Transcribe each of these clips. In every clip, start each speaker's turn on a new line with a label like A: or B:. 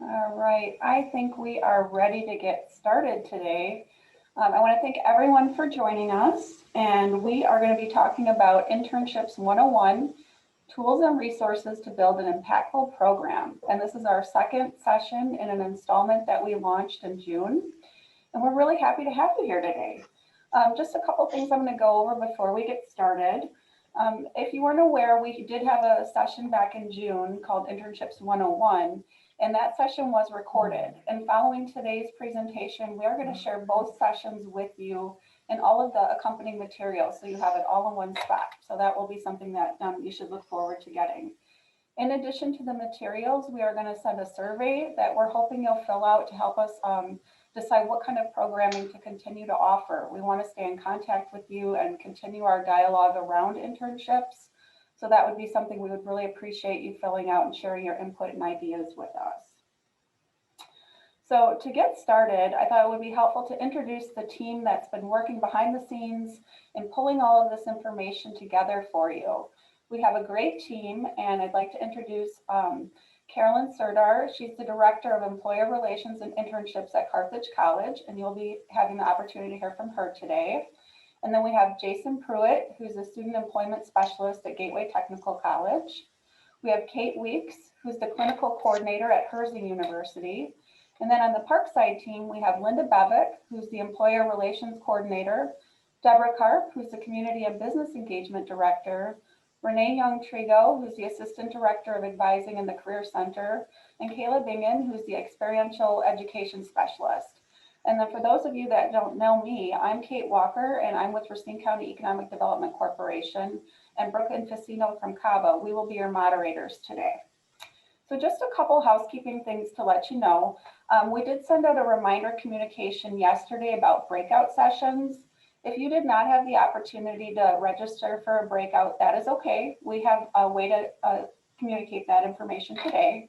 A: All right, I think we are ready to get started today. I want to thank everyone for joining us, and we are going to be talking about Internships 101, Tools and Resources to Build an Impactful Program. And this is our second session in an installment that we launched in June, and we're really happy to have you here today. Just a couple things I'm going to go over before we get started. If you weren't aware, we did have a session back in June called Internships 101. And that session was recorded. And following today's presentation, we are going to share both sessions with you and all of the accompanying materials, so you have it all in one spot. So that will be something that you should look forward to getting. In addition to the materials, we are going to send a survey that we're hoping you'll fill out to help us decide what kind of programming to continue to offer. We want to stay in contact with you and continue our dialogue around internships. So that would be something we would really appreciate you filling out and sharing your input and ideas with us. So to get started, I thought it would be helpful to introduce the team that's been working behind the scenes and pulling all of this information together for you. We have a great team, and I'd like to introduce Carolyn Serdar. She's the Director of Employer Relations and Internships at Carthage College, and you'll be having the opportunity to hear from her today. And then we have Jason Pruitt, who's a student employment specialist at Gateway Technical College. We have Kate Weeks, who's the clinical coordinator at Herzing University. And then on the Parkside team, we have Linda Bevick, who's the employer relations coordinator, Deborah Karp, who's the community and business engagement director, Renee Young-Trigo, who's the assistant director of advising in the Career Center, and Kayla Bingen, who's the experiential education specialist. And then for those of you that don't know me, I'm Kate Walker, and I'm with Racine County Economic Development Corporation, and Brooke and Facino from CABA. We will be your moderators today. So just a couple housekeeping things to let you know. We did send out a reminder communication yesterday about breakout sessions. If you did not have the opportunity to register for a breakout, that is okay. We have a way to communicate that information today.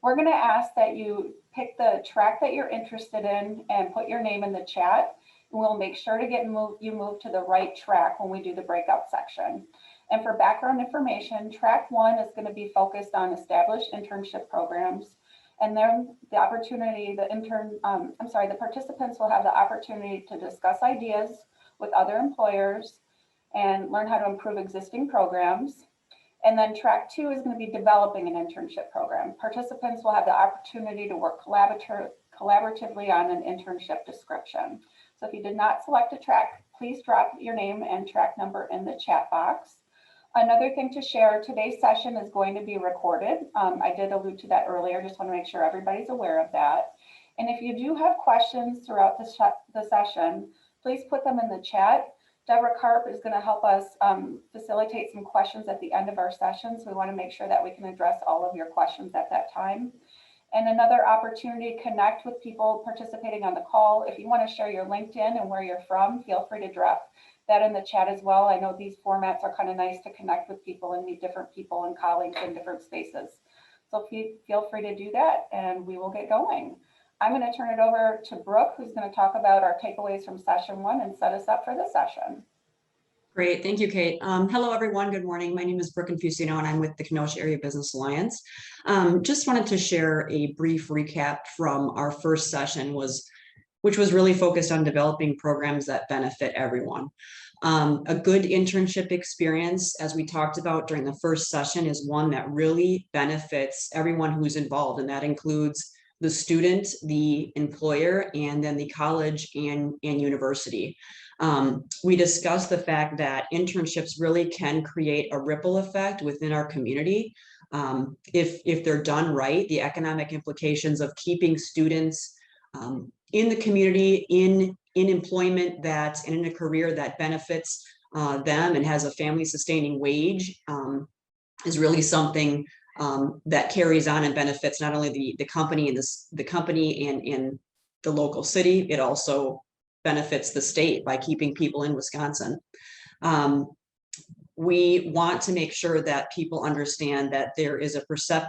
A: We're going to ask that you pick the track that you're interested in and put your name in the chat. And we'll make sure to get you moved to the right track when we do the breakout section. And for background information, track 1 is going to be focused on established internship programs. And then the participants will have the opportunity to discuss ideas with other employers and learn how to improve existing programs. And then track 2 is going to be developing an internship program. Participants will have the opportunity to work collaboratively on an internship description. So if you did not select a track, please drop your name and track number in the chat box. Another thing to share, today's session is going to be recorded. I did allude to that earlier, just want to make sure everybody's aware of that. And if you do have questions throughout the session, please put them in the chat. Deborah Karp is going to help us facilitate some questions at the end of our session. So we want to make sure that we can address all of your questions at that time. And another opportunity to connect with people participating on the call. If you want to share your LinkedIn and where you're from, feel free to drop that in the chat as well. I know these formats are kind of nice to connect with people and meet different people and colleagues in different spaces. So feel free to do that, and we will get going. I'm going to turn it over to Brooke, who's going to talk about our takeaways from session 1 and set us up for this session.
B: Great, thank you, Kate. Hello, everyone. Good morning. My name is Brooke Infusino, and I'm with the Kenosha Area Business Alliance. Just wanted to share a brief recap from our first session, which was really focused on developing programs that benefit everyone. A good internship experience, as we talked about during the first session, is one that really benefits everyone who's involved, and that includes the student, the employer, and then the college and university. We discussed the fact that internships really can create a ripple effect within our community. If they're done right, the economic implications of keeping students in the community, in employment and in a career that benefits them and has a family sustaining wage is really something that carries on and benefits not only the company and the company and the local city, it also benefits the state by keeping people in Wisconsin. We want to make sure that people understand that there is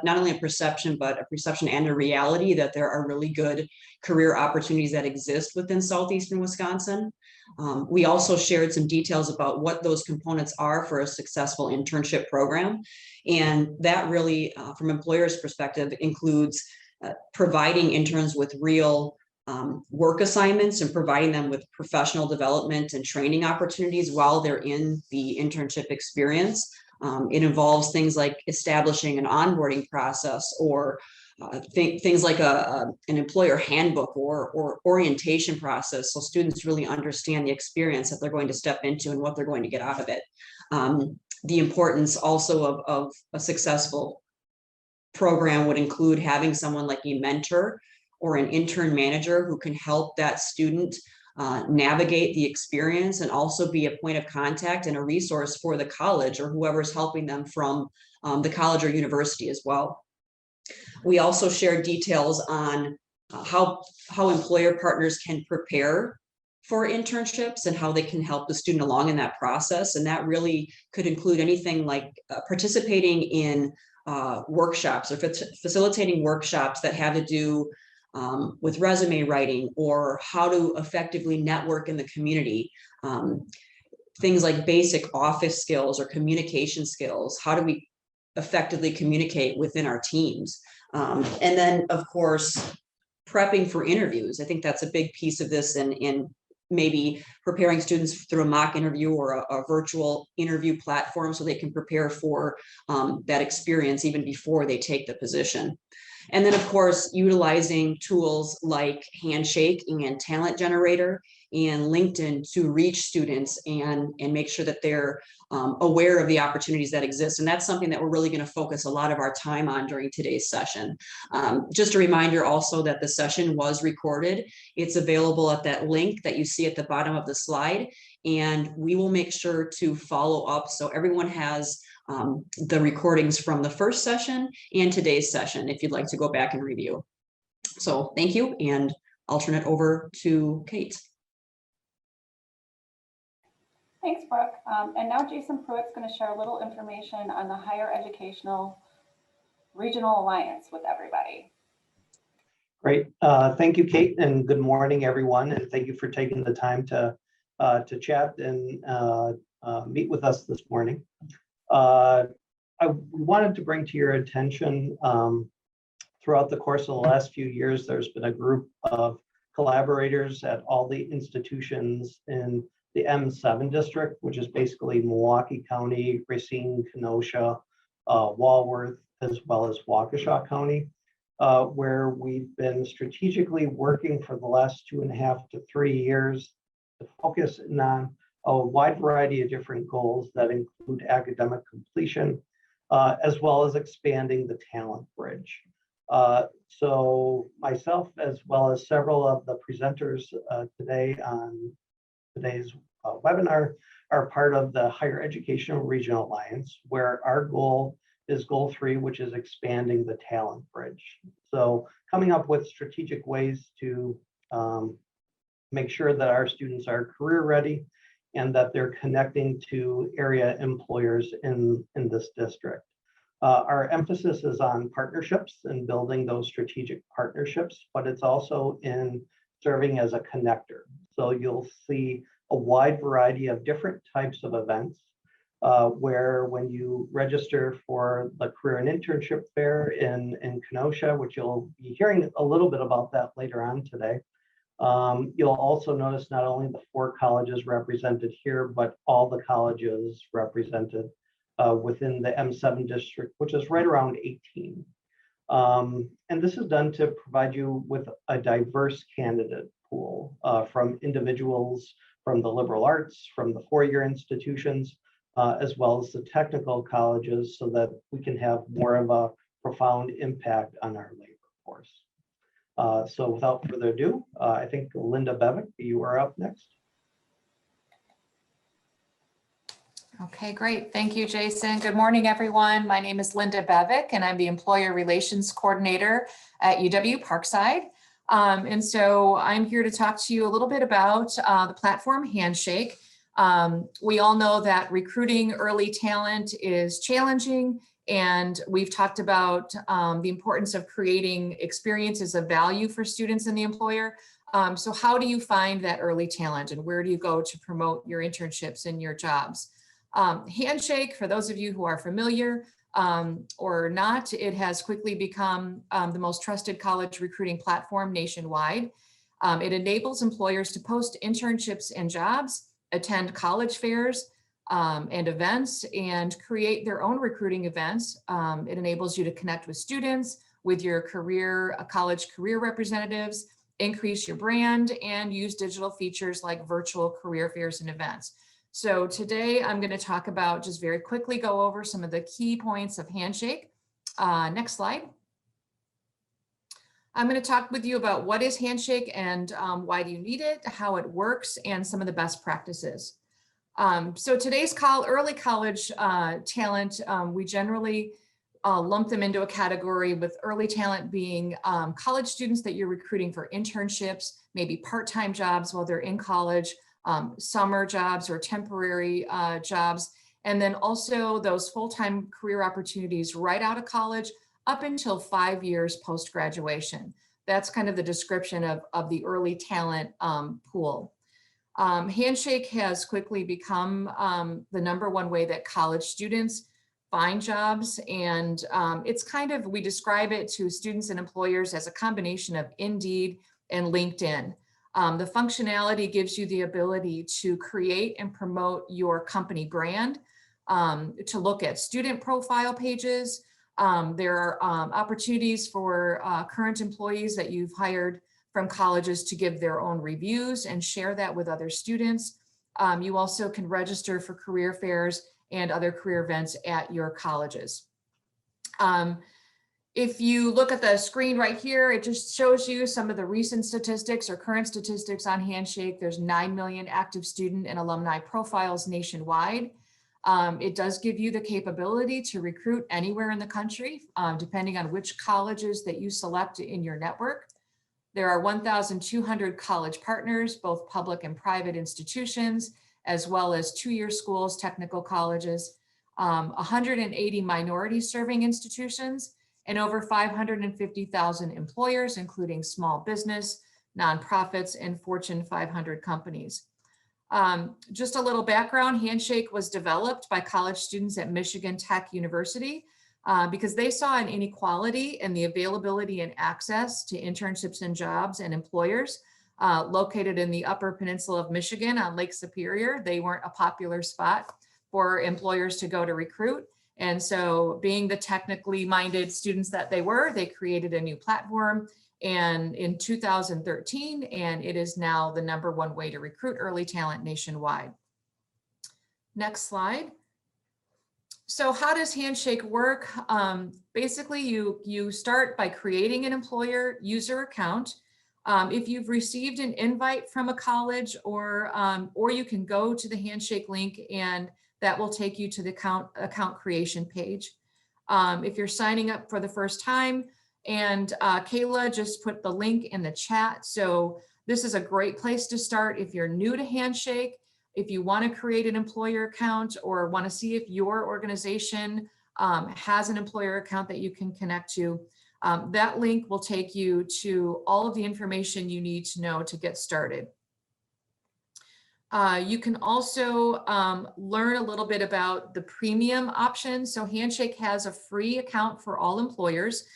B: not only a perception, but a perception and a reality that there are really good career opportunities that exist within Southeastern Wisconsin. We also shared some details about what those components are for a successful internship program. And that really, from employers' perspective, includes providing interns with real work assignments and providing them with professional development and training opportunities while they're in the internship experience. It involves things like establishing an onboarding process or things like an employer handbook or orientation process, so students really understand the experience that they're going to step into and what they're going to get out of it. The importance also of a successful program would include having someone like a mentor or an intern manager who can help that student navigate the experience and also be a point of contact and a resource for the college or whoever's helping them from the college or university as well. We also share details on how employer partners can prepare for internships and how they can help the student along in that process. And that really could include anything like participating in workshops or facilitating workshops that have to do with resume writing or how to effectively network in the community. Things like basic office skills or communication skills. How do we effectively communicate within our teams? And then, of course, prepping for interviews. I think that's a big piece of this in maybe preparing students through a mock interview or a virtual interview platform so they can prepare for that experience even before they take the position. And then, of course, utilizing tools like Handshake and Talent Generator and LinkedIn to reach students and make sure that they're aware of the opportunities that exist. And that's something that we're really going to focus a lot of our time on during today's session. Just a reminder also that the session was recorded. It's available at that link that you see at the bottom of the slide. And we will make sure to follow up so everyone has the recordings from the first session and today's session if you'd like to go back and review. So thank you, and I'll turn it over to Kate.
A: Thanks, Brooke. And now Jason Pruitt's going to share a little information on the Higher Educational Regional Alliance with everybody.
C: Great. Thank you, Kate, and good morning, everyone. And thank you for taking the time to chat and meet with us this morning. I wanted to bring to your attention throughout the course of the last few years, there's been a group of collaborators at all the institutions in the M7 district, which is basically Milwaukee County, Racine, Kenosha, Walworth, as well as Waukesha County, where we've been strategically working for the last 2.5 to 3 years to focus on a wide variety of different goals that include academic completion, as well as expanding the talent bridge. So myself, as well as several of the presenters today on today's webinar, are part of the Higher Educational Regional Alliance, where our goal is goal 3, which is expanding the talent bridge. So coming up with strategic ways to make sure that our students are career ready and that they're connecting to area employers in this district. Our emphasis is on partnerships and building those strategic partnerships, but it's also in serving as a connector. So you'll see a wide variety of different types of events where when you register for the Career and Internship Fair in Kenosha, which you'll be hearing a little bit about that later on today, you'll also notice not only the 4 colleges represented here, but all the colleges represented within the M7 district, which is right around 18. And this is done to provide you with a diverse candidate pool from individuals from the liberal arts, from the 4-year institutions, as well as the technical colleges, so that we can have more of a profound impact on our labor force. So without further ado, I think Linda Bevick, you are up next.
D: Okay, great. Thank you, Jason. Good morning, everyone. My name is Linda Bevick, and I'm the Employer Relations Coordinator at UW Parkside. And so I'm here to talk to you a little bit about the platform Handshake. We all know that recruiting early talent is challenging, and we've talked about the importance of creating experiences of value for students and the employer. So how do you find that early talent, and where do you go to promote your internships and your jobs? Handshake, for those of you who are familiar, or not, it has quickly become the most trusted college recruiting platform nationwide. It enables employers to post internships and jobs, attend college fairs and events, and create their own recruiting events. It enables you to connect with students, with your college career representatives, increase your brand, and use digital features like virtual career fairs and events. So today I'm going to talk about, just very quickly go over some of the key points of Handshake. Next slide. I'm going to talk with you about what is Handshake and why do you need it, how it works, and some of the best practices. So today's early college talent, we generally lump them into a category, with early talent being college students that you're recruiting for internships, maybe part-time jobs while they're in college, summer jobs or temporary jobs, and then also those full-time career opportunities right out of college up until 5 years post-graduation. That's kind of the description of the early talent pool. Handshake has quickly become the #1 way that college students find jobs. And it's kind of, we describe it to students and employers as a combination of Indeed and LinkedIn. The functionality gives you the ability to create and promote your company brand, to look at student profile pages. There are opportunities for current employees that you've hired from colleges to give their own reviews and share that with other students. You also can register for career fairs and other career events at your colleges. If you look at the screen right here, it just shows you some of the recent statistics or current statistics on Handshake. There's 9 million active student and alumni profiles nationwide. It does give you the capability to recruit anywhere in the country, depending on which colleges that you select in your network. There are 1,200 college partners, both public and private institutions, as well as two-year schools, technical colleges, 180 minority serving institutions, and over 550,000 employers, including small business, nonprofits, and Fortune 500 companies. Just a little background, Handshake was developed by college students at Michigan Tech University because they saw an inequality in the availability and access to internships and jobs and employers located in the Upper Peninsula of Michigan on Lake Superior. They weren't a popular spot for employers to go to recruit. And so, being the technically minded students that they were, they created a new platform and in 2013, and it is now the #1 way to recruit early talent nationwide. Next slide. So how does Handshake work? Basically, you start by creating an employer user account. If you've received an invite from a college, or you can go to the Handshake link and that will take you to the account creation page. If you're signing up for the first time, and Kayla just put the link in the chat. So this is a great place to start if you're new to Handshake, if you want to create an employer account or want to see if your organization has an employer account that you can connect to. That link will take you to all of the information you need to know to get started. You can also learn a little bit about the premium option. So Handshake has a free account for all employers,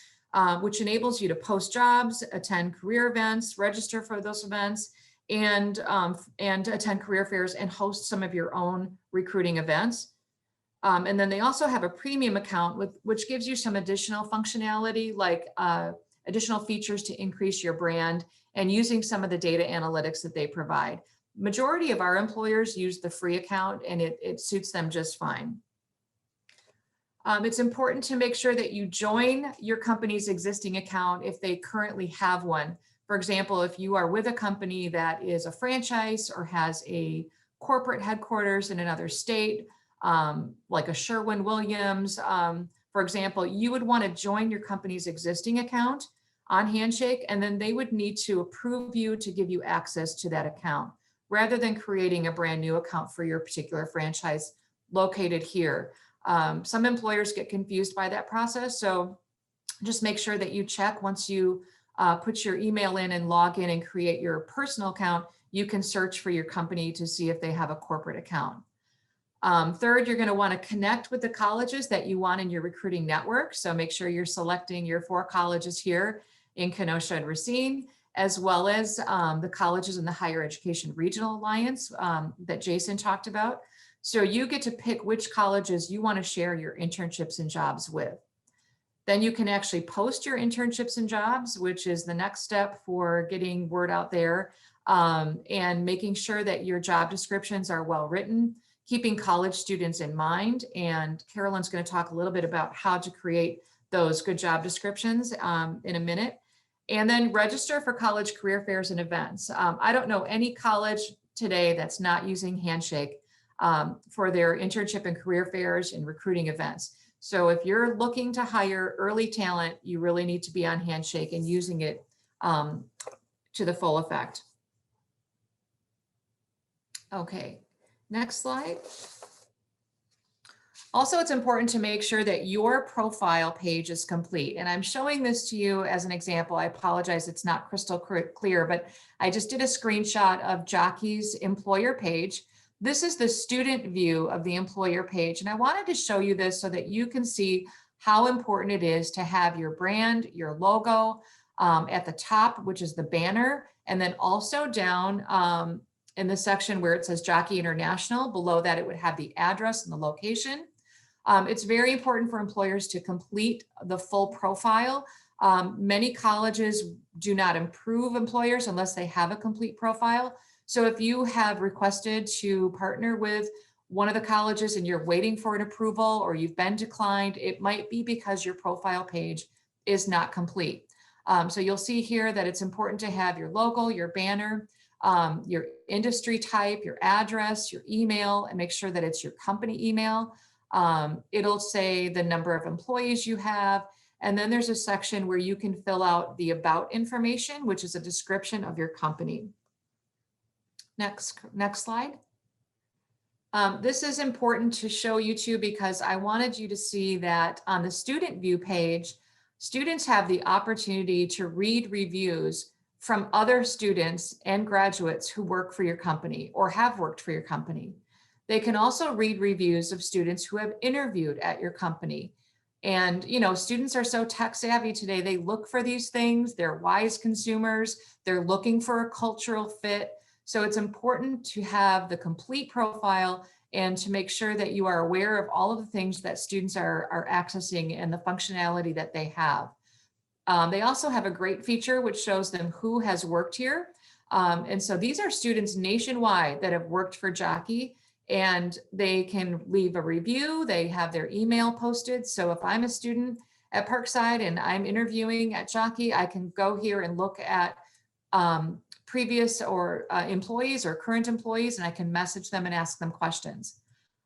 D: which enables you to post jobs, attend career events, register for those events, and attend career fairs and host some of your own recruiting events. And then they also have a premium account which gives you some additional functionality, like additional features to increase your brand and using some of the data analytics that they provide. Majority of our employers use the free account and it suits them just fine. It's important to make sure that you join your company's existing account if they currently have one. For example, if you are with a company that is a franchise or has a corporate headquarters in another state, like a Sherwin-Williams, for example, you would want to join your company's existing account on Handshake, and then they would need to approve you to give you access to that account, rather than creating a brand new account for your particular franchise located here. Some employers get confused by that process, so just make sure that you check once you put your email in and log in and create your personal account. You can search for your company to see if they have a corporate account. Third, you're going to want to connect with the colleges that you want in your recruiting network. So make sure you're selecting your 4 colleges here in Kenosha and Racine, as well as the colleges in the Higher Education Regional Alliance that Jason talked about. So you get to pick which colleges you want to share your internships and jobs with. Then you can actually post your internships and jobs, which is the next step for getting word out there, and making sure that your job descriptions are well written, keeping college students in mind. And Carolyn's going to talk a little bit about how to create those good job descriptions in a minute. And then register for college career fairs and events. I don't know any college today that's not using Handshake for their internship and career fairs and recruiting events. So if you're looking to hire early talent, you really need to be on Handshake and using it to the full effect. Okay, next slide. Also, it's important to make sure that your profile page is complete. And I'm showing this to you as an example. I apologize, it's not crystal clear, but I just did a screenshot of Jockey's employer page. This is the student view of the employer page. And I wanted to show you this so that you can see how important it is to have your brand, your logo at the top, which is the banner, and then also down in the section where it says Jockey International. Below that, it would have the address and the location. It's very important for employers to complete the full profile. Many colleges do not approve employers unless they have a complete profile. So if you have requested to partner with one of the colleges and you're waiting for an approval or you've been declined, it might be because your profile page is not complete. So you'll see here that it's important to have your logo, your banner, your industry type, your address, your email, and make sure that it's your company email. It'll say the number of employees you have. And then there's a section where you can fill out the about information, which is a description of your company. Next slide. This is important to show you too, because I wanted you to see that on the student view page, students have the opportunity to read reviews from other students and graduates who work for your company or have worked for your company. They can also read reviews of students who have interviewed at your company. And, you know, students are so tech savvy today. They look for these things. They're wise consumers. They're looking for a cultural fit. So it's important to have the complete profile and to make sure that you are aware of all of the things that students are accessing and the functionality that they have. They also have a great feature which shows them who has worked here. And so these are students nationwide that have worked for Jockey, and they can leave a review. They have their email posted. So if I'm a student at Parkside and I'm interviewing at Jockey, I can go here and look at previous or employees or current employees, and I can message them and ask them questions.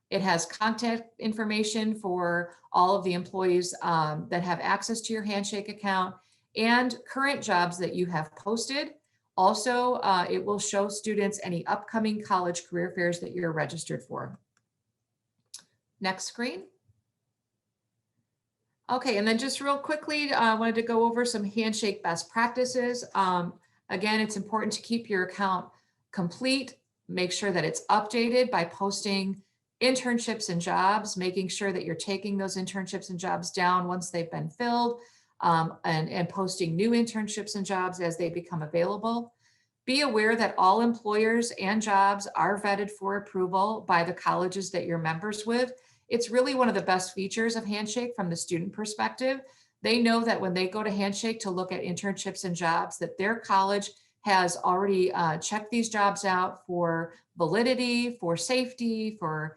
D: It has contact information for all of the employees that have access to your Handshake account and current jobs that you have posted. Also, it will show students any upcoming college career fairs that you're registered for. Next screen. Okay, and then just real quickly, I wanted to go over some Handshake best practices. Again, it's important to keep your account complete, make sure that it's updated by posting internships and jobs, making sure that you're taking those internships and jobs down once they've been filled, and posting new internships and jobs as they become available. Be aware that all employers and jobs are vetted for approval by the colleges that you're members with. It's really one of the best features of Handshake from the student perspective. They know that when they go to Handshake to look at internships and jobs, that their college has already checked these jobs out for validity, for safety, for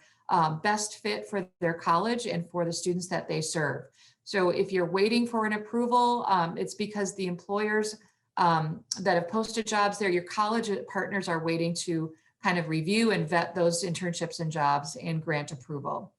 D: best fit for their college and for the students that they serve. So if you're waiting for an approval, it's because the employers that have posted jobs there, your college partners are waiting to kind of review and vet those internships and jobs and grant approval.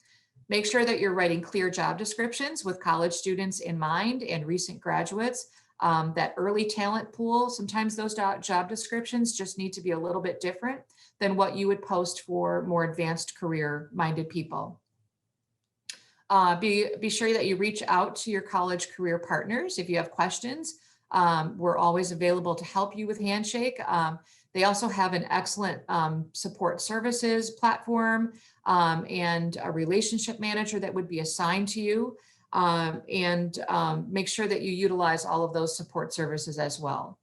D: Make sure that you're writing clear job descriptions with college students in mind and recent graduates. That early talent pool, sometimes those job descriptions just need to be a little bit different than what you would post for more advanced career-minded people. Be sure that you reach out to your college career partners if you have questions. We're always available to help you with Handshake. They also have an excellent support services platform and a relationship manager that would be assigned to you. Make sure that you utilize all of those support services as well.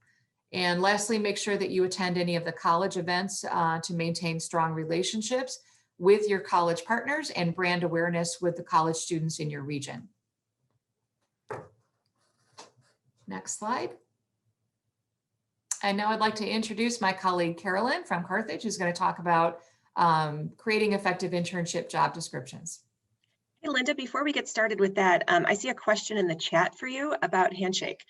D: And lastly, make sure that you attend any of the college events to maintain strong relationships with your college partners and brand awareness with the college students in your region. Next slide. And now I'd like to introduce my colleague Carolyn from Carthage, who's going to talk about creating effective internship job descriptions.
E: Hey, Linda, before we get started with that, I see a question in the chat for you about Handshake.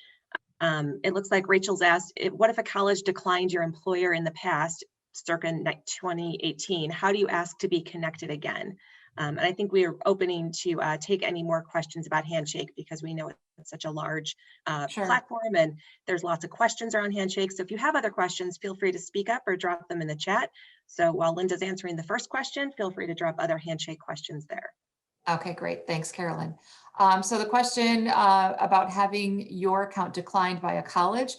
E: It looks like Rachel's asked, what if a college declined your employer in the past, circa 2018? How do you ask to be connected again? And I think we are opening to take any more questions about Handshake because we know it's such a large platform and there's lots of questions around Handshake. So if you have other questions, feel free to speak up or drop them in the chat. So while Linda's answering the first question, feel free to drop other Handshake questions there.
D: Okay, great. Thanks, Carolyn. So the question about having your account declined by a college,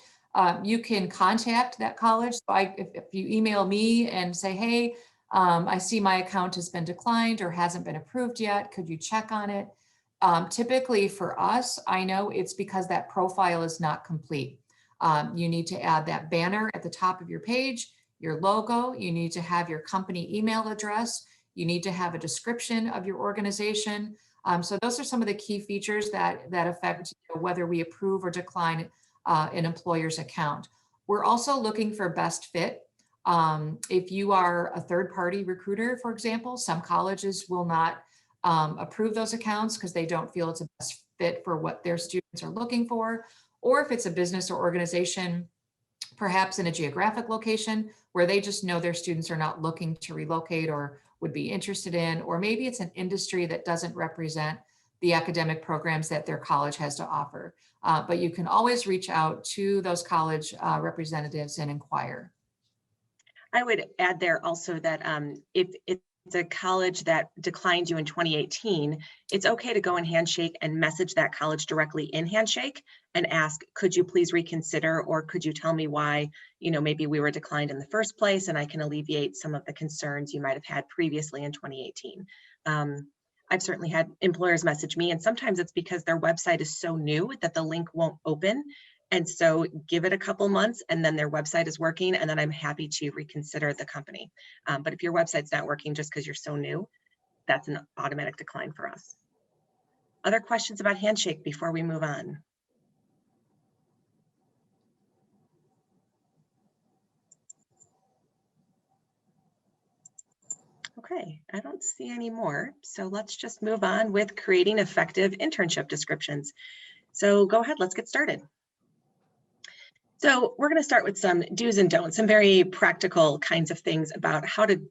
D: you can contact that college. So if you email me and say, hey, I see my account has been declined or hasn't been approved yet, could you check on it? Typically for us, I know it's because that profile is not complete. You need to add that banner at the top of your page, your logo, you need to have your company email address, you need to have a description of your organization. So those are some of the key features that affect whether we approve or decline an employer's account. We're also looking for best fit. If you are a third-party recruiter, for example, some colleges will not approve those accounts because they don't feel it's a best fit for what their students are looking for. Or if it's a business or organization, perhaps in a geographic location where they just know their students are not looking to relocate or would be interested in, or maybe it's an industry that doesn't represent the academic programs that their college has to offer. But you can always reach out to those college representatives and inquire.
E: I would add there also that if it's a college that declined you in 2018, it's okay to go in Handshake and message that college directly in Handshake and ask, could you please reconsider, or could you tell me why, maybe we were declined in the first place and I can alleviate some of the concerns you might have had previously in 2018. I've certainly had employers message me, and sometimes it's because their website is so new that the link won't open. And so give it a couple months and then their website is working, and then I'm happy to reconsider the company. But if your website's not working just because you're so new, that's an automatic decline for us. Other questions about Handshake before we move on? Okay, I don't see any more. So let's just move on with creating effective internship descriptions. So go ahead, let's get started. So we're going to start with some do's and don'ts, some very practical kinds of things about how to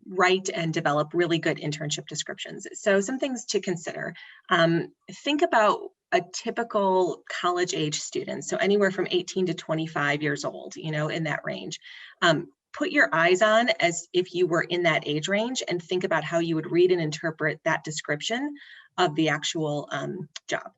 E: write and develop really good internship descriptions. So some things to consider. Think about a typical college age student, so anywhere from 18 to 25 years old, in that range. Put your eyes on as if you were in that age range and think about how you would read and interpret that description of the actual job.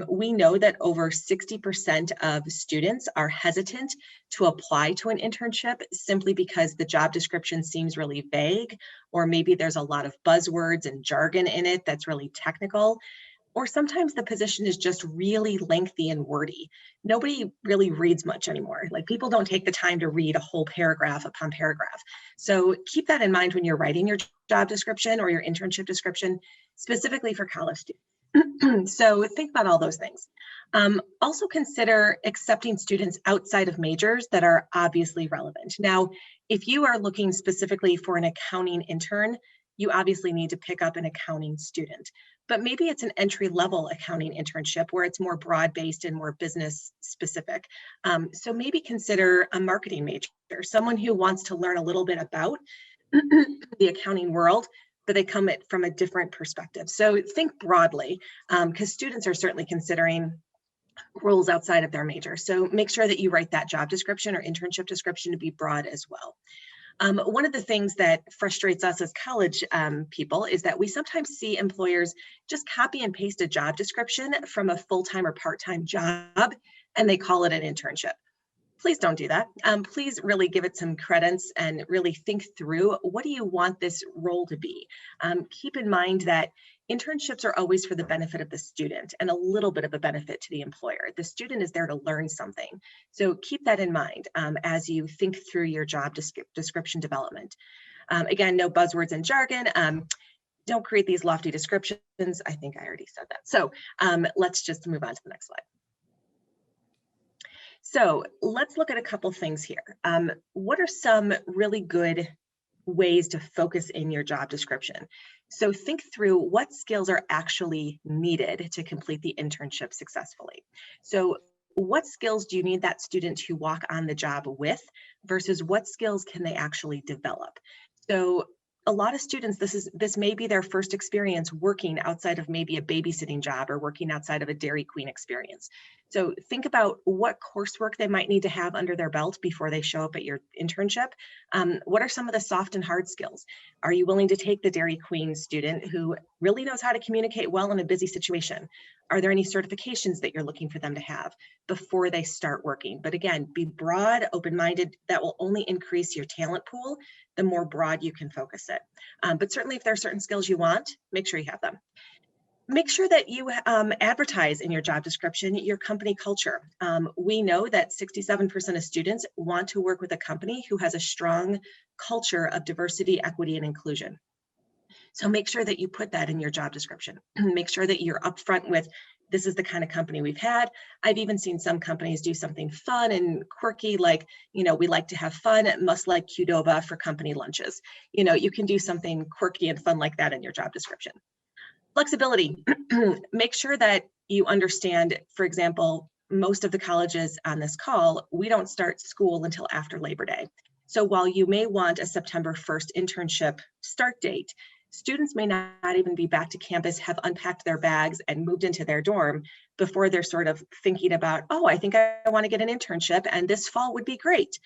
E: We know that over 60% of students are hesitant to apply to an internship simply because the job description seems really vague, or maybe there's a lot of buzzwords and jargon in it that's really technical. Or sometimes the position is just really lengthy and wordy. Nobody really reads much anymore. Like, people don't take the time to read a whole paragraph upon paragraph. So keep that in mind when you're writing your job description or your internship description, specifically for college students. So think about all those things. Also consider accepting students outside of majors that are obviously relevant. Now, if you are looking specifically for an accounting intern, you obviously need to pick up an accounting student. But maybe it's an entry-level accounting internship where it's more broad-based and more business specific. So maybe consider a marketing major, someone who wants to learn a little bit about the accounting world, but they come at from a different perspective. So think broadly, because students are certainly considering roles outside of their major. So make sure that you write that job description or internship description to be broad as well. One of the things that frustrates us as college people is that we sometimes see employers just copy and paste a job description from a full-time or part-time job and they call it an internship. Please don't do that. Please really give it some credence and really think through, what do you want this role to be? Keep in mind that internships are always for the benefit of the student and a little bit of a benefit to the employer. The student is there to learn something. So keep that in mind as you think through your job description development. Again, no buzzwords and jargon. Don't create these lofty descriptions. I think I already said that. So let's just move on to the next slide. So let's look at a couple things here. What are some really good ways to focus in your job description? So think through what skills are actually needed to complete the internship successfully. So what skills do you need that student to walk on the job with versus what skills can they actually develop? So a lot of students, this may be their first experience working outside of maybe a babysitting job or working outside of a Dairy Queen experience. So think about what coursework they might need to have under their belt before they show up at your internship. What are some of the soft and hard skills? Are you willing to take the Dairy Queen student who really knows how to communicate well in a busy situation? Are there any certifications that you're looking for them to have before they start working? But again, be broad, open-minded. That will only increase your talent pool the more broad you can focus it. But certainly if there are certain skills you want, make sure you have them. Make sure that you advertise in your job description your company culture. We know that 67% of students want to work with a company who has a strong culture of diversity, equity, and inclusion. So make sure that you put that in your job description. Make sure that you're upfront with, this is the kind of company we've had. I've even seen some companies do something fun and quirky, like, we like to have fun, must like Qdoba for company lunches. You can do something quirky and fun like that in your job description. Flexibility. Make sure that you understand, for example, most of the colleges on this call, we don't start school until after Labor Day. So while you may want a September 1st internship start date, students may not even be back to campus, have unpacked their bags and moved into their dorm before they're sort of thinking about, oh, I think I want to get an internship and this fall would be great.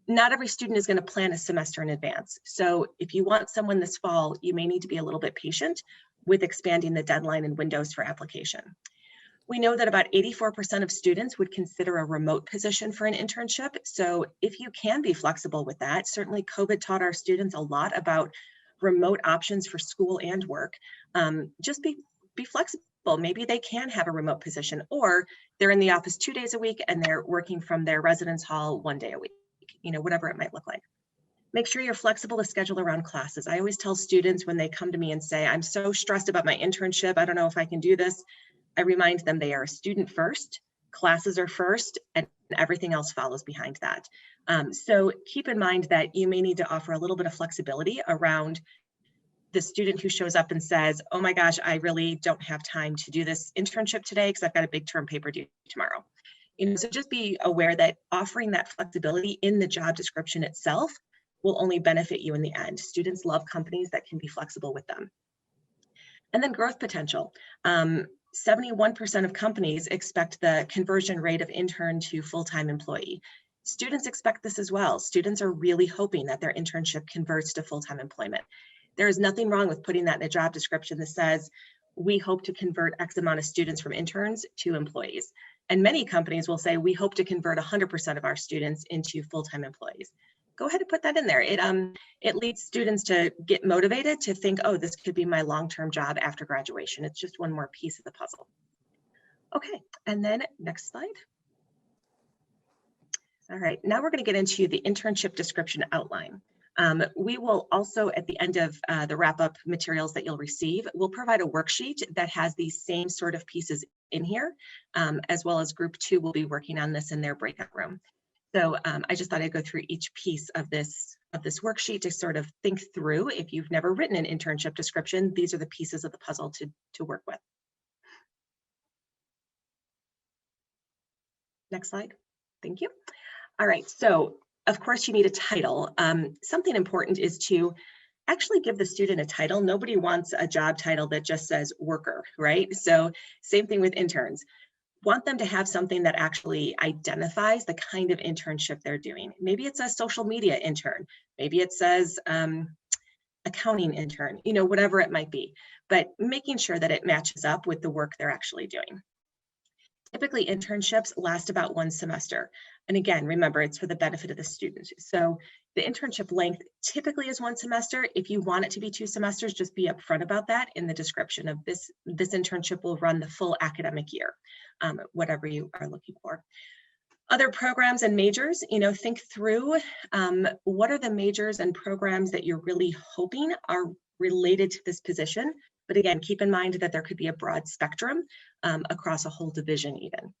E: Not every student is going to plan a semester in advance. So if you want someone this fall, you may need to be a little bit patient with expanding the deadline and windows for application. We know that about 84% of students would consider a remote position for an internship. So if you can be flexible with that, certainly COVID taught our students a lot about remote options for school and work. Just be flexible. Maybe they can have a remote position, or they're in the office 2 days a week and they're working from their residence hall 1 day a week, whatever it might look like. Make sure you're flexible to schedule around classes. I always tell students when they come to me and say, I'm so stressed about my internship, I don't know if I can do this. I remind them they are a student first, classes are first, and everything else follows behind that. So keep in mind that you may need to offer a little bit of flexibility around the student who shows up and says, oh my gosh, I really don't have time to do this internship today because I've got a big term paper due tomorrow. So just be aware that offering that flexibility in the job description itself will only benefit you in the end. Students love companies that can be flexible with them. And then growth potential. 71% of companies expect the conversion rate of intern to full-time employee. Students expect this as well. Students are really hoping that their internship converts to full-time employment. There is nothing wrong with putting that in a job description that says, we hope to convert X amount of students from interns to employees. And many companies will say, we hope to convert 100% of our students into full-time employees. Go ahead and put that in there. It leads students to get motivated to think, oh, this could be my long-term job after graduation. It's just one more piece of the puzzle. Okay, and then next slide. All right, now we're going to get into the internship description outline. We will also, at the end of the wrap-up materials that you'll receive, we'll provide a worksheet that has these same sort of pieces in here, as well as group 2 will be working on this in their breakout room. So I just thought I'd go through each piece of this worksheet to sort of think through. If you've never written an internship description, these are the pieces of the puzzle to work with. Next slide. Thank you. All right, so of course you need a title. Something important is to actually give the student a title. Nobody wants a job title that just says worker, right? So same thing with interns. Want them to have something that actually identifies the kind of internship they're doing. Maybe it's a social media intern. Maybe it says accounting intern, whatever it might be, but making sure that it matches up with the work they're actually doing. Typically, internships last about 1 semester. And again, remember, it's for the benefit of the student. So the internship length typically is 1 semester. If you want it to be 2 semesters, just be upfront about that in the description of this internship will run the full academic year, whatever you are looking for. Other programs and majors, think through what are the majors and programs that you're really hoping are related to this position. But again, keep in mind that there could be a broad spectrum across a whole division even.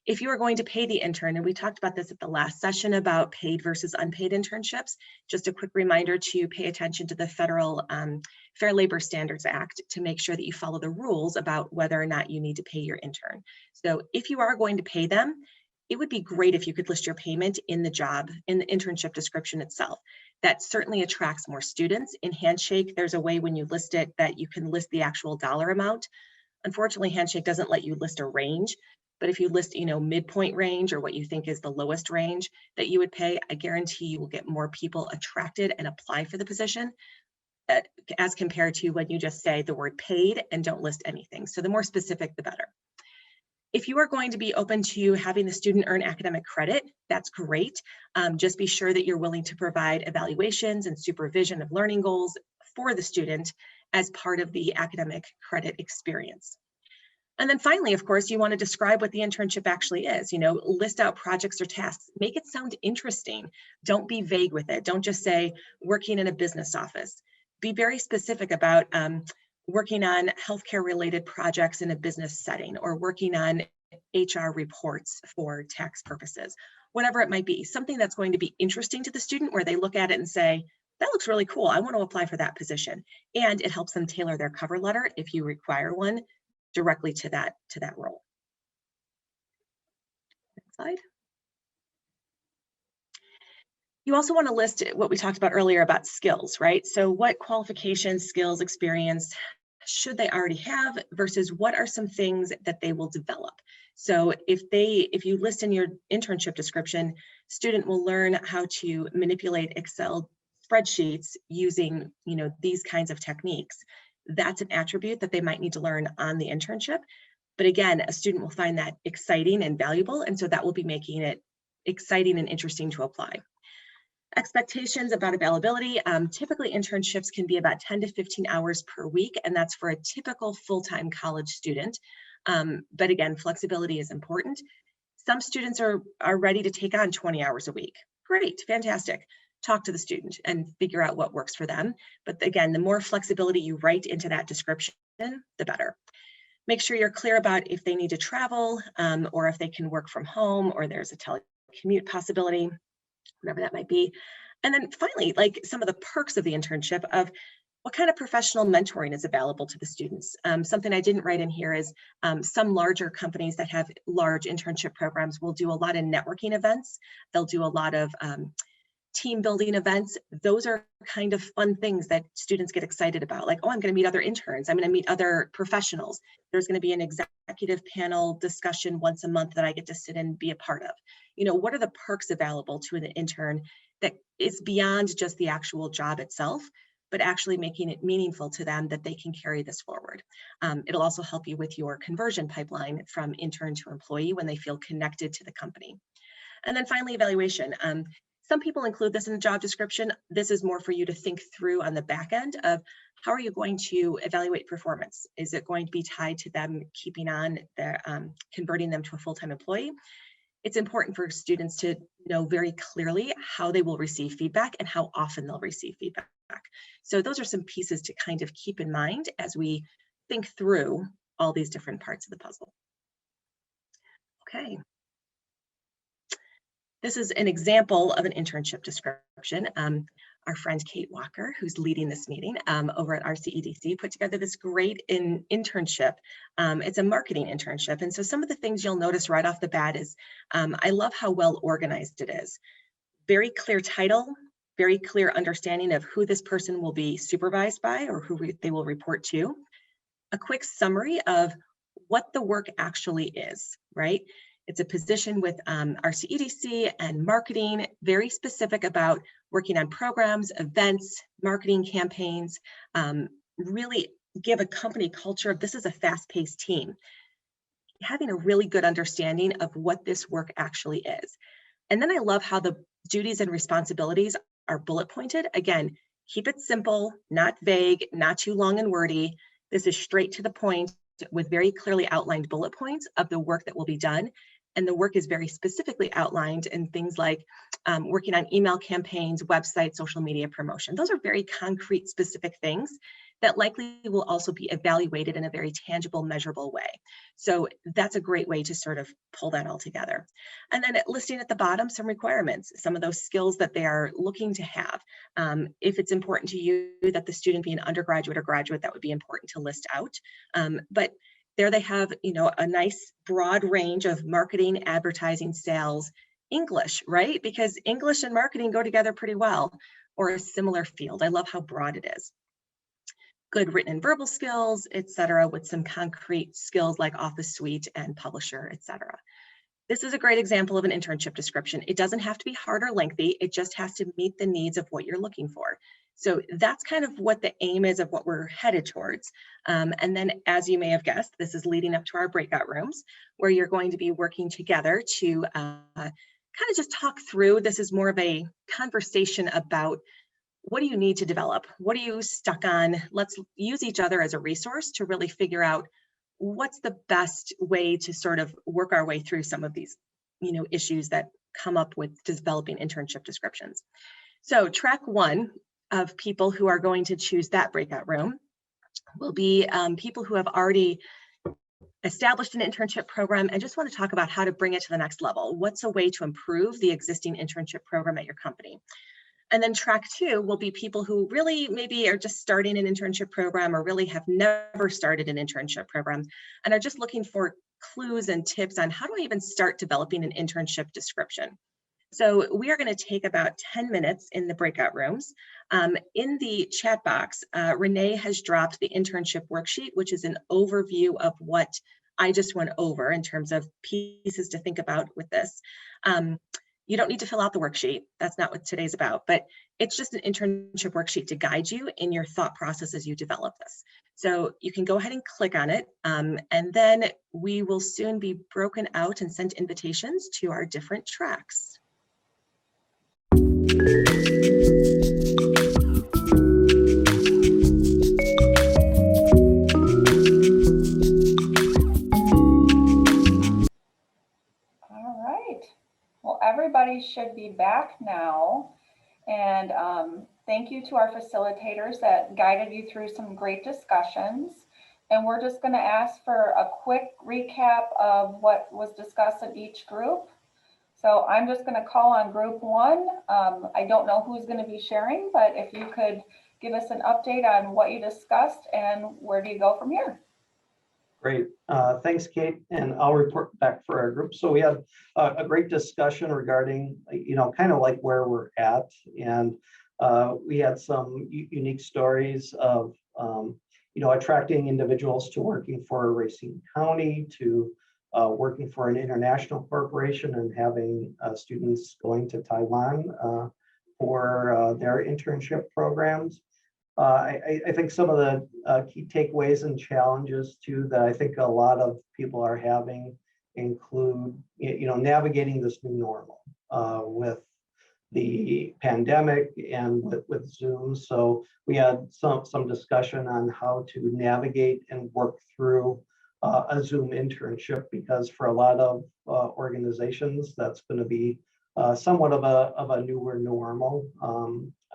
E: If you are going to pay the intern, and we talked about this at the last session about paid versus unpaid internships, just a quick reminder to pay attention to the federal Fair Labor Standards Act to make sure that you follow the rules about whether or not you need to pay your intern. So if you are going to pay them, it would be great if you could list your payment in the internship description itself. That certainly attracts more students. In Handshake, there's a way when you list it that you can list the actual dollar amount. Unfortunately, Handshake doesn't let you list a range, but if you list, midpoint range or what you think is the lowest range that you would pay, I guarantee you will get more people attracted and apply for the position as compared to when you just say the word paid and don't list anything. So the more specific, the better. If you are going to be open to having the student earn academic credit, that's great. Just be sure that you're willing to provide evaluations and supervision of learning goals for the student as part of the academic credit experience. And then finally, of course, you want to describe what the internship actually is. List out projects or tasks. Make it sound interesting. Don't be vague with it. Don't just say working in a business office. Be very specific about working on healthcare related projects in a business setting or working on HR reports for tax purposes, whatever it might be, something that's going to be interesting to the student where they look at it and say, that looks really cool. I want to apply for that position. And it helps them tailor their cover letter if you require one directly to that role. Next slide. You also want to list what we talked about earlier about skills, right? So what qualifications, skills, experience should they already have versus what are some things that they will develop? So if you list in your internship description, student will learn how to manipulate Excel spreadsheets using, these kinds of techniques. That's an attribute that they might need to learn on the internship. But again, a student will find that exciting and valuable. And so that will be making it exciting and interesting to apply. Expectations about availability. Typically internships can be about 10 to 15 hours per week, and that's for a typical full-time college student. But again, flexibility is important. Some students are ready to take on 20 hours a week. Great, fantastic. Talk to the student and figure out what works for them. But again, the more flexibility you write into that description, the better. Make sure you're clear about if they need to travel or if they can work from home or there's a telecommute possibility, whatever that might be. And then finally, like some of the perks of the internship of what kind of professional mentoring is available to the students. Something I didn't write in here is some larger companies that have large internship programs will do a lot of networking events. They'll do a lot of team building events. Those are kind of fun things that students get excited about. Like, oh, I'm going to meet other interns. I'm going to meet other professionals. There's going to be an executive panel discussion once a month that I get to sit and be a part of. What are the perks available to an intern that is beyond just the actual job itself, but actually making it meaningful to them that they can carry this forward. It'll also help you with your conversion pipeline from intern to employee when they feel connected to the company. And then finally, evaluation. Some people include this in the job description. This is more for you to think through on the back end of how are you going to evaluate performance? Is it going to be tied to them keeping on, converting them to a full-time employee? It's important for students to know very clearly how they will receive feedback and how often they'll receive feedback. So those are some pieces to kind of keep in mind as we think through all these different parts of the puzzle. Okay. This is an example of an internship description. Our friend Kate Walker, who's leading this meeting over at RCEDC, put together this great internship. It's a marketing internship. And so some of the things you'll notice right off the bat is, I love how well organized it is. Very clear title, very clear understanding of who this person will be supervised by or who they will report to. A quick summary of what the work actually is, right? It's a position with RCEDC and marketing, very specific about working on programs, events, marketing campaigns, really give a company culture of this is a fast-paced team. having a really good understanding of what this work actually is. And then I love how the duties and responsibilities are bullet pointed. Again, keep it simple, not vague, not too long and wordy. This is straight to the point with very clearly outlined bullet points of the work that will be done. And the work is very specifically outlined in things like working on email campaigns, websites, social media promotion. Those are very concrete, specific things that likely will also be evaluated in a very tangible, measurable way. So that's a great way to sort of pull that all together. And then listing at the bottom some requirements, some of those skills that they are looking to have. If it's important to you that the student be an undergraduate or graduate, that would be important to list out. But there they have, you know, a nice broad range of marketing, advertising, sales, English, right? Because English and marketing go together pretty well, or a similar field. I love how broad it is. Good written and verbal skills, etc., with some concrete skills like Office Suite and Publisher, etc. This is a great example of an internship description. It doesn't have to be hard or lengthy. It just has to meet the needs of what you're looking for. So that's kind of what the aim is of what we're headed towards. And then, as you may have guessed, this is leading up to our breakout rooms, where you're going to be working together to kind of just talk through. This is more of a conversation about what do you need to develop? What are you stuck on? Let's use each other as a resource to really figure out what's the best way to sort of work our way through some of these, you know, issues that come up with developing internship descriptions. So track one of people who are going to choose that breakout room will be people who have already established an internship program and just want to talk about how to bring it to the next level. What's a way to improve the existing internship program at your company? And then track two will be people who really maybe are just starting an internship program or really have never started an internship program and are just looking for clues and tips on how do I even start developing an internship description. So we are going to take about 10 minutes in the breakout rooms. In the chat box, Renee has dropped the internship worksheet, which is an overview of what I just went over in terms of pieces to think about with this. You don't need to fill out the worksheet. That's not what today's about, but it's just an internship worksheet to guide you in your thought process as you develop this. So you can go ahead and click on it, and then we will soon be broken out and sent invitations to our different tracks.
A: All right. Well, everybody should be back now. And thank you to our facilitators that guided you through some great discussions. And we're just going to ask for a quick recap of what was discussed in each group. So I'm just going to call on group one. I don't know who's going to be sharing, but if you could give us an update on what you discussed and where do you go from here?
C: Great. Thanks, Kate. And I'll report back for our group. So we had a great discussion regarding, you know, kind of like where we're at. And we had some unique stories of, you know, attracting individuals to working for Racine County, to working for an international corporation and having students going to Taiwan for their internship programs. I think some of the key takeaways and challenges too that I think a lot of people are having include, you know, navigating this new normal with the pandemic and with Zoom. So we had some discussion on how to navigate and work through a Zoom internship, because for a lot of organizations, that's going to be somewhat of a newer normal.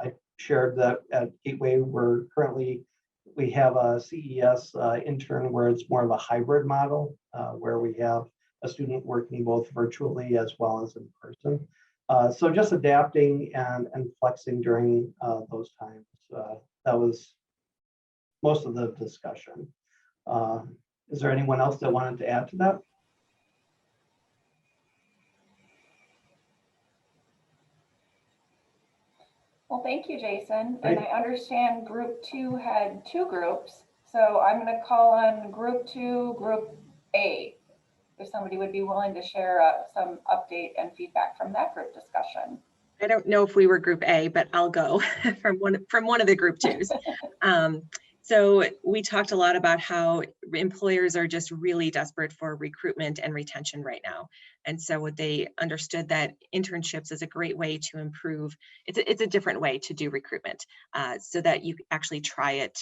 C: I shared that at Gateway, we have a CES intern where it's more of a hybrid model, where we have a student working both virtually as well as in person. So just adapting and flexing during those times. That was most of the discussion. Is there anyone else that wanted to add to that?
A: Well, thank you, Jason.
C: Great.
A: And I understand group two had two groups. So I'm going to call on group two, group A, if somebody would be willing to share some update and feedback from that group discussion.
E: I don't know if we were group A, but I'll go from one of the group twos. So we talked a lot about how employers are just really desperate for recruitment and retention right now. And so they understood that internships is a great way to improve. It's a different way to do recruitment, so that you actually try it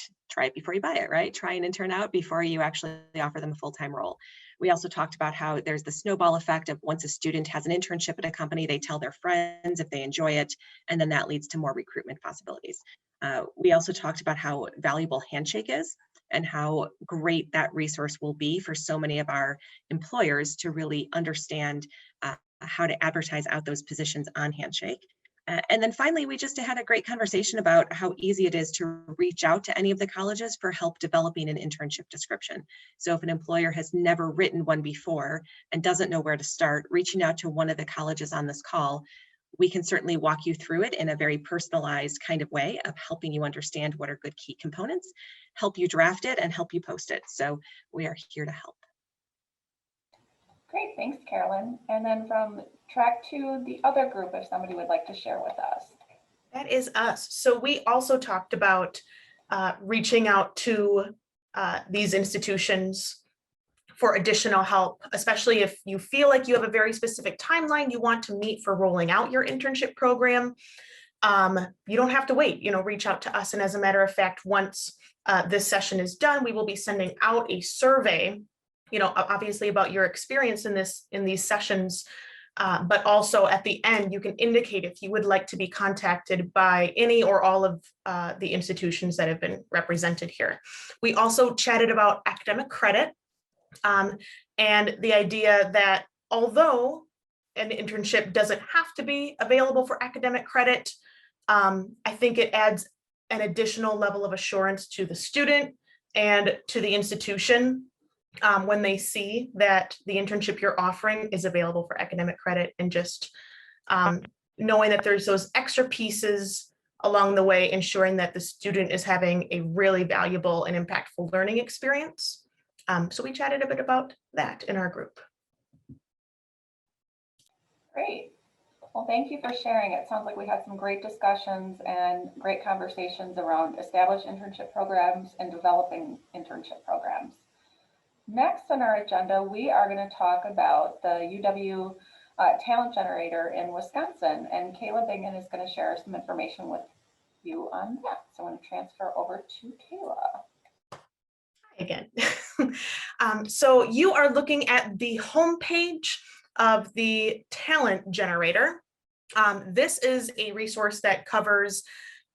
E: before you buy it, right? Try an intern out before you actually offer them a full-time role. We also talked about how there's the snowball effect of once a student has an internship at a company, they tell their friends if they enjoy it, and then that leads to more recruitment possibilities. We also talked about how valuable Handshake is and how great that resource will be for so many of our employers to really understand how to advertise out those positions on Handshake. And then finally, we just had a great conversation about how easy it is to reach out to any of the colleges for help developing an internship description. So if an employer has never written one before and doesn't know where to start, reaching out to one of the colleges on this call, we can certainly walk you through it in a very personalized kind of way of helping you understand what are good key components, help you draft it, and help you post it. So we are here to help.
A: Great, thanks, Carolyn. And then from track 2, the other group, if somebody would like to share with us.
F: That is us. So we also talked about reaching out to these institutions for additional help, especially if you feel like you have a very specific timeline you want to meet for rolling out your internship program. You don't have to wait, reach out to us. And as a matter of fact, once this session is done, we will be sending out a survey, obviously about your experience in these sessions, but also at the end, you can indicate if you would like to be contacted by any or all of the institutions that have been represented here. We also chatted about academic credit. And the idea that although an internship doesn't have to be available for academic credit, I think it adds an additional level of assurance to the student and to the institution when they see that the internship you're offering is available for academic credit, and just knowing that there's those extra pieces along the way, ensuring that the student is having a really valuable and impactful learning experience. So we chatted a bit about that in our group.
A: Great. Well, thank you for sharing. It sounds like we had some great discussions and great conversations around established internship programs and developing internship programs. Next on our agenda, we are going to talk about the UW Talent Generator in Wisconsin, and Kayla Bingen is going to share some information with you on that. So I'm going to transfer over to Kayla.
F: Again. So you are looking at the homepage of the Talent Generator. This is a resource that covers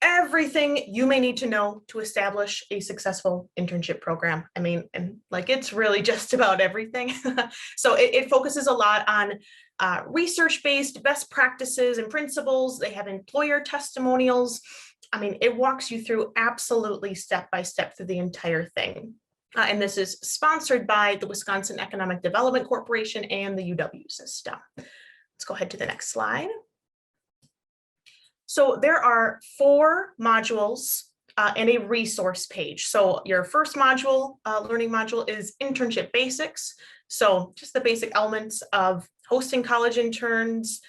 F: everything you may need to know to establish a successful internship program. I mean, and like, it's really just about everything. So it focuses a lot on research-based best practices and principles. They have employer testimonials. I mean, it walks you through absolutely step-by-step through the entire thing. And this is sponsored by the Wisconsin Economic Development Corporation and the UW system. Let's go ahead to the next slide. So there are 4 modules and a resource page. So your first module, learning module, is Internship Basics. So just the basic elements of hosting college interns,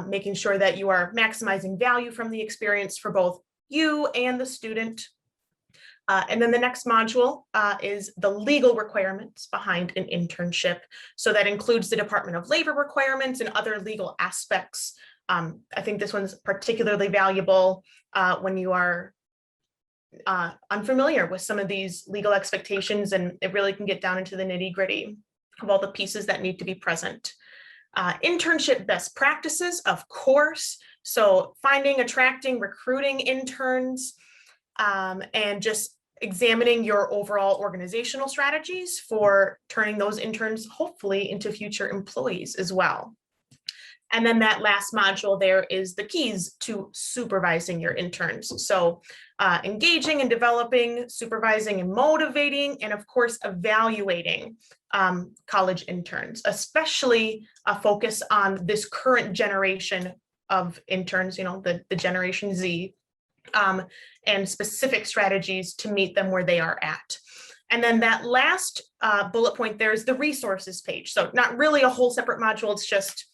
F: making sure that you are maximizing value from the experience for both you and the student. And then the next module is the legal requirements behind an internship. So that includes the Department of Labor requirements and other legal aspects. I think this one's particularly valuable when you are unfamiliar with some of these legal expectations, and it really can get down into the nitty-gritty of all the pieces that need to be present. Internship best practices, of course. So finding, attracting, recruiting interns, and just examining your overall organizational strategies for turning those interns hopefully into future employees as well. And then that last module there is the keys to supervising your interns. So engaging and developing, supervising and motivating, and of course, evaluating college interns, especially a focus on this current generation of interns, the Generation Z, and specific strategies to meet them where they are at. And then that last bullet point there is the resources page. So not really a whole separate module, it's just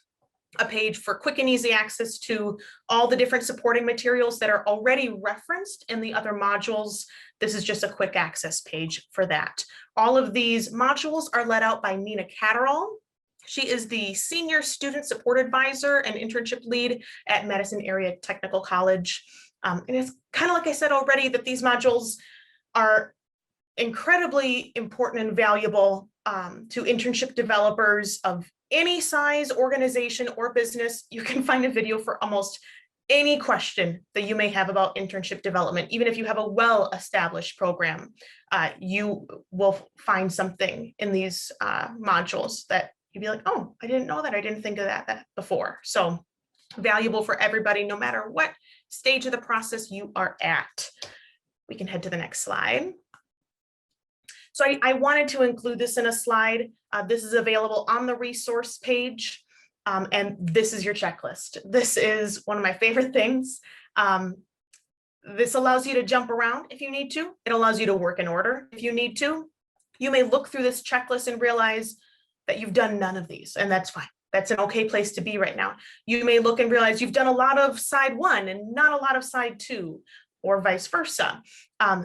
F: a page for quick and easy access to all the different supporting materials that are already referenced in the other modules. This is just a quick access page for that. All of these modules are led out by Nina Catterall. She is the Senior Student Support Advisor and Internship Lead at Madison Area Technical College. And it's kind of like I said already, that these modules are incredibly important and valuable to internship developers of any size, organization, or business. You can find a video for almost any question that you may have about internship development. Even if you have a well-established program, you will find something in these modules that you'd be like, oh, I didn't know that. I didn't think of that before. So valuable for everybody, no matter what stage of the process you are at. We can head to the next slide. So I wanted to include this in a slide. This is available on the resource page. And this is your checklist. This is one of my favorite things. This allows you to jump around if you need to. It allows you to work in order if you need to. You may look through this checklist and realize that you've done none of these, and that's fine. That's an okay place to be right now. You may look and realize you've done a lot of side 1 and not a lot of side 2, or vice versa.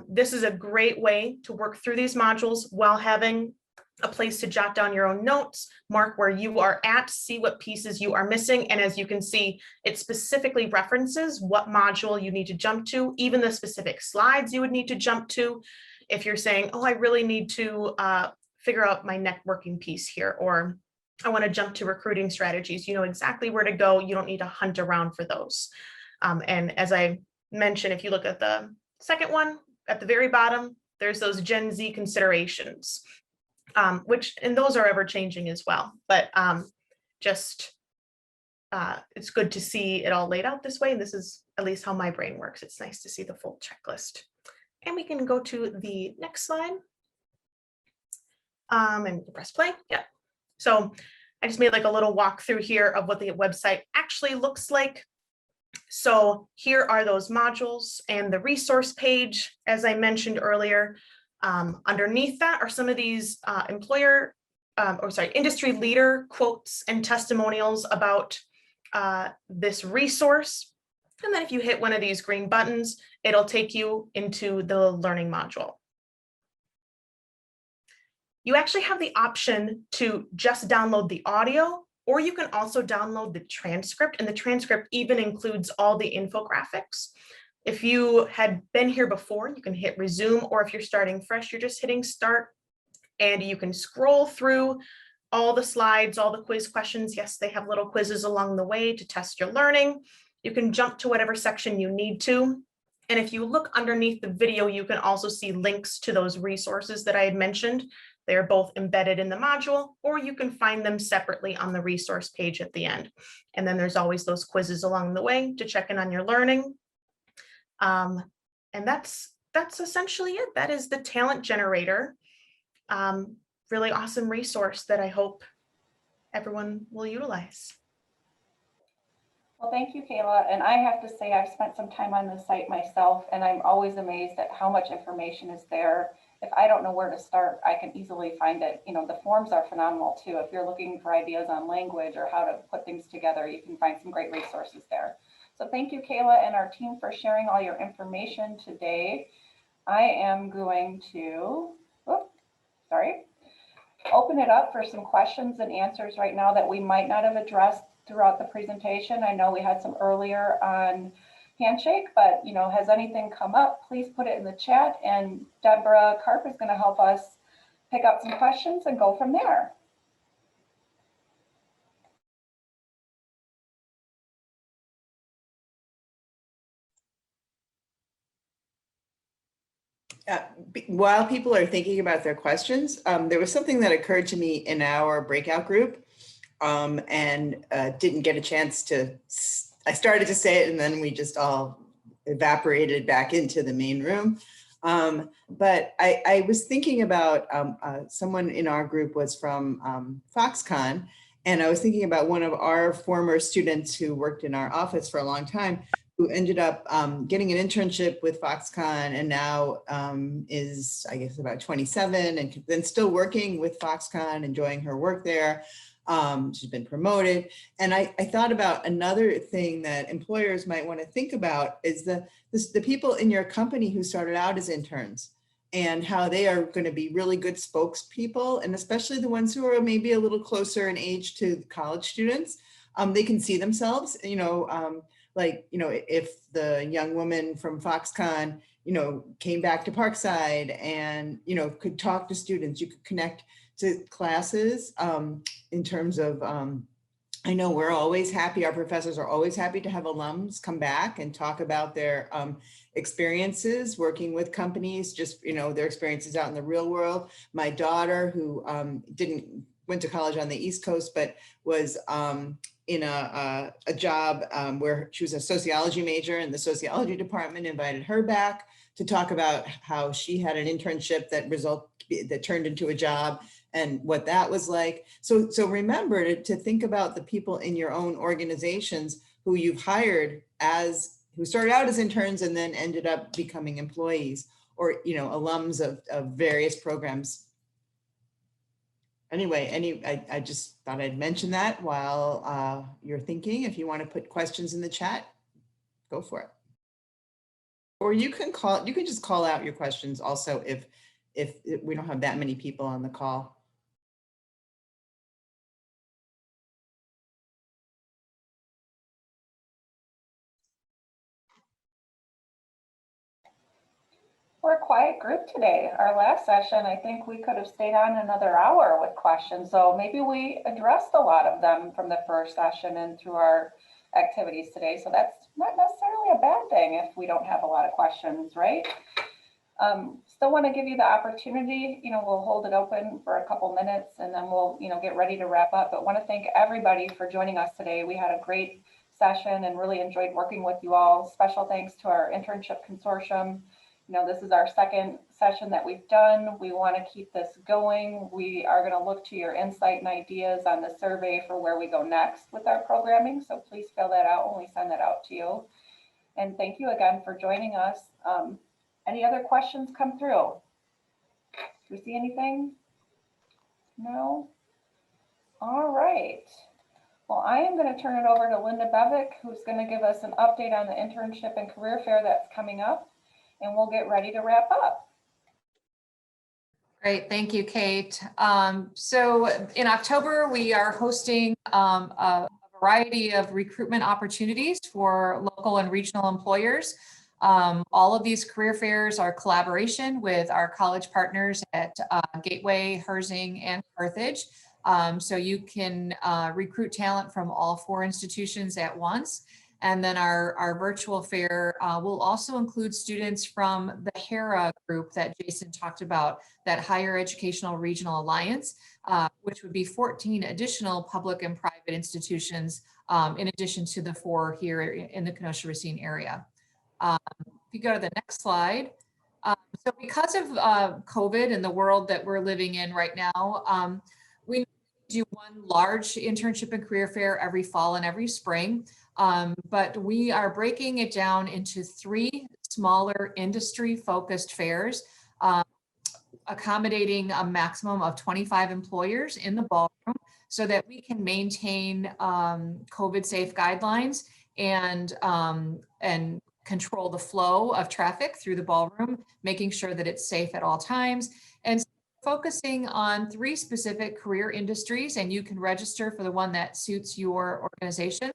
F: This is a great way to work through these modules while having a place to jot down your own notes, mark where you are at, see what pieces you are missing. And as you can see, it specifically references what module you need to jump to, even the specific slides you would need to jump to. If you're saying, oh, I really need to figure out my networking piece here, or I want to jump to recruiting strategies, you know exactly where to go. You don't need to hunt around for those. And as I mentioned, if you look at the second one at the very bottom, there's those Gen Z considerations, and those are ever changing as well. But it's good to see it all laid out this way. And this is at least how my brain works. It's nice to see the full checklist. And we can go to the next slide. And press play. Yeah. So I just made like a little walkthrough here of what the website actually looks like. So here are those modules and the resource page, as I mentioned earlier. Underneath that are some of these industry leader quotes and testimonials about this resource. And then if you hit one of these green buttons, it'll take you into the learning module. You actually have the option to just download the audio, or you can also download the transcript, and the transcript even includes all the infographics. If you had been here before, you can hit resume, or if you're starting fresh, you're just hitting start, and you can scroll through all the slides, all the quiz questions. Yes, they have little quizzes along the way to test your learning. You can jump to whatever section you need to. And if you look underneath the video, you can also see links to those resources that I had mentioned. They are both embedded in the module, or you can find them separately on the resource page at the end. And then there's always those quizzes along the way to check in on your learning. And that's essentially it. That is the talent generator. Really awesome resource that I hope everyone will utilize.
A: Well, thank you, Kayla. And I have to say, I've spent some time on the site myself, and I'm always amazed at how much information is there. If I don't know where to start, I can easily find it. You know, the forms are phenomenal too. If you're looking for ideas on language or how to put things together, you can find some great resources there. So thank you, Kayla, and our team for sharing all your information today. I am going to, open it up for some questions and answers right now that we might not have addressed throughout the presentation. I know we had some earlier on Handshake, but you know, has anything come up, please put it in the chat, and Deborah Karp is going to help us pick up some questions and go from there.
G: While people are thinking about their questions, there was something that occurred to me in our breakout group and didn't get a chance to, I started to say it and then we just all evaporated back into the main room. But I was thinking about someone in our group was from Foxconn, and I was thinking about one of our former students who worked in our office for a long time, who ended up getting an internship with Foxconn and now is, I guess, about 27 and then still working with Foxconn, enjoying her work there. She's been promoted. And I thought about another thing that employers might want to think about is the people in your company who started out as interns, and how they are going to be really good spokespeople, and especially the ones who are maybe a little closer in age to college students. They can see themselves, if the young woman from Foxconn, came back to Parkside and, could talk to students, you could connect to classes in terms of, I know we're always happy, our professors are always happy to have alums come back and talk about their experiences working with companies, just, their experiences out in the real world. My daughter, who went to college on the East Coast, but was in a job where she was a sociology major, and the sociology department invited her back to talk about how she had an internship that turned into a job and what that was like. So remember to think about the people in your own organizations who you've hired who started out as interns and then ended up becoming employees, or alums of various programs. Anyway, I just thought I'd mention that while you're thinking. If you want to put questions in the chat, go for it. Or you can just call out your questions also if we don't have that many people on the call.
A: We're a quiet group today. Our last session, I think we could have stayed on another hour with questions. So maybe we addressed a lot of them from the first session and through our activities today. So that's not necessarily a bad thing if we don't have a lot of questions, right? Still want to give you the opportunity, we'll hold it open for a couple minutes and then we'll, get ready to wrap up. But want to thank everybody for joining us today. We had a great session and really enjoyed working with you all. Special thanks to our internship consortium. This is our second session that we've done. We want to keep this going. We are going to look to your insight and ideas on the survey for where we go next with our programming. So please fill that out when we send that out to you. And thank you again for joining us. Any other questions come through? Do we see anything? No? All right. Well, I am going to turn it over to Linda Bevick, who's going to give us an update on the internship and career fair that's coming up. And we'll get ready to wrap up.
D: Great, thank you, Kate. So in October, we are hosting a variety of recruitment opportunities for local and regional employers. All of these career fairs are collaboration with our college partners at Gateway, Herzing, and Carthage. So you can recruit talent from all 4 institutions at once. And then our virtual fair will also include students from the HERA group that Jason talked about, that Higher Educational Regional Alliance, which would be 14 additional public and private institutions in addition to the 4 here in the Kenosha-Racine area. If you go to the next slide. So because of COVID and the world that we're living in right now, we do one large internship and career fair every fall and every spring. But we are breaking it down into 3 smaller industry-focused fairs, accommodating a maximum of 25 employers in the ballroom so that we can maintain COVID-safe guidelines and control the flow of traffic through the ballroom, making sure that it's safe at all times. And focusing on 3 specific career industries, and you can register for the one that suits your organization.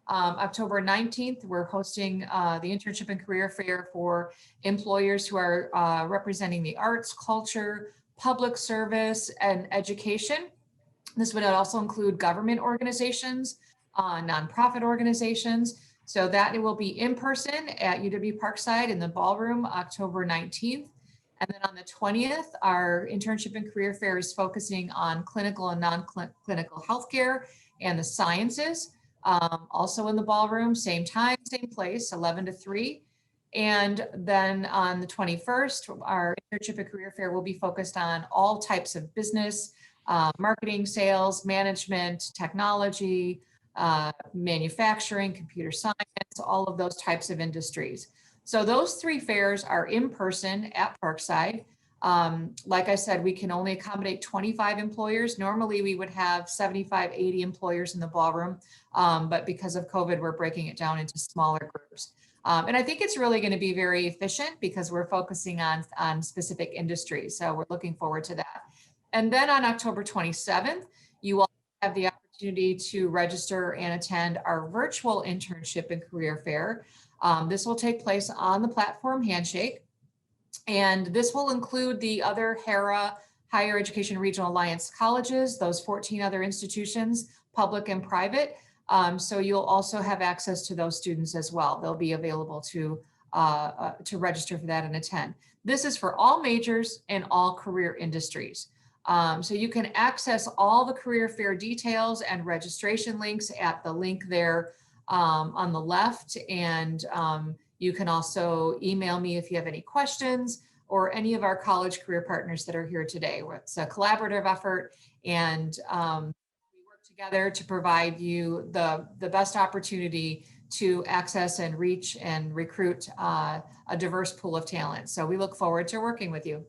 D: October 19th, we're hosting the Internship and Career Fair for employers who are representing the arts, culture, public service, and education. This would also include government organizations, nonprofit organizations. So that it will be in person at UW Parkside in the ballroom, October 19th. And then on the 20th, our Internship and Career Fair is focusing on clinical and non-clinical healthcare and the sciences. Also in the ballroom, same time, same place, 11 to 3. And then on the 21st, our Internship and Career Fair will be focused on all types of business, marketing, sales, management, technology, manufacturing, computer science, all of those types of industries. So those 3 fairs are in person at Parkside. Like I said, we can only accommodate 25 employers. Normally we would have 75, 80 employers in the ballroom. But because of COVID, we're breaking it down into smaller groups. And I think it's really going to be very efficient because we're focusing on specific industries. So we're looking forward to that. And then on October 27th, you will have the opportunity to register and attend our virtual internship and career fair. This will take place on the platform Handshake. And this will include the other HERA Higher Education Regional Alliance colleges, those 14 other institutions, public and private. So you'll also have access to those students as well. They'll be available to register for that and attend. This is for all majors and all career industries. So you can access all the career fair details and registration links at the link there on the left. And you can also email me if you have any questions, or any of our college career partners that are here today. It's a collaborative effort, and we work together to provide you the best opportunity to access and reach and recruit a diverse pool of talent. So we look forward to working with you.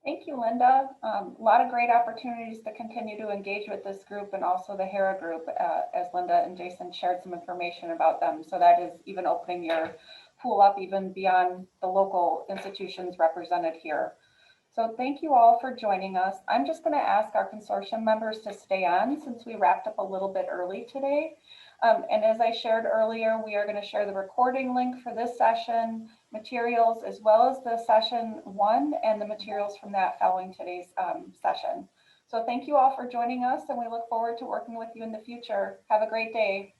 A: Thank you, Linda. A lot of great opportunities to continue to engage with this group and also the HERA group, as Linda and Jason shared some information about them. So that is even opening your pool up even beyond the local institutions represented here. So thank you all for joining us. I'm just going to ask our consortium members to stay on since we wrapped up a little bit early today. And as I shared earlier, we are going to share the recording link for this session, materials, as well as the session one and the materials from that following today's session. So thank you all for joining us, and we look forward to working with you in the future. Have a great day.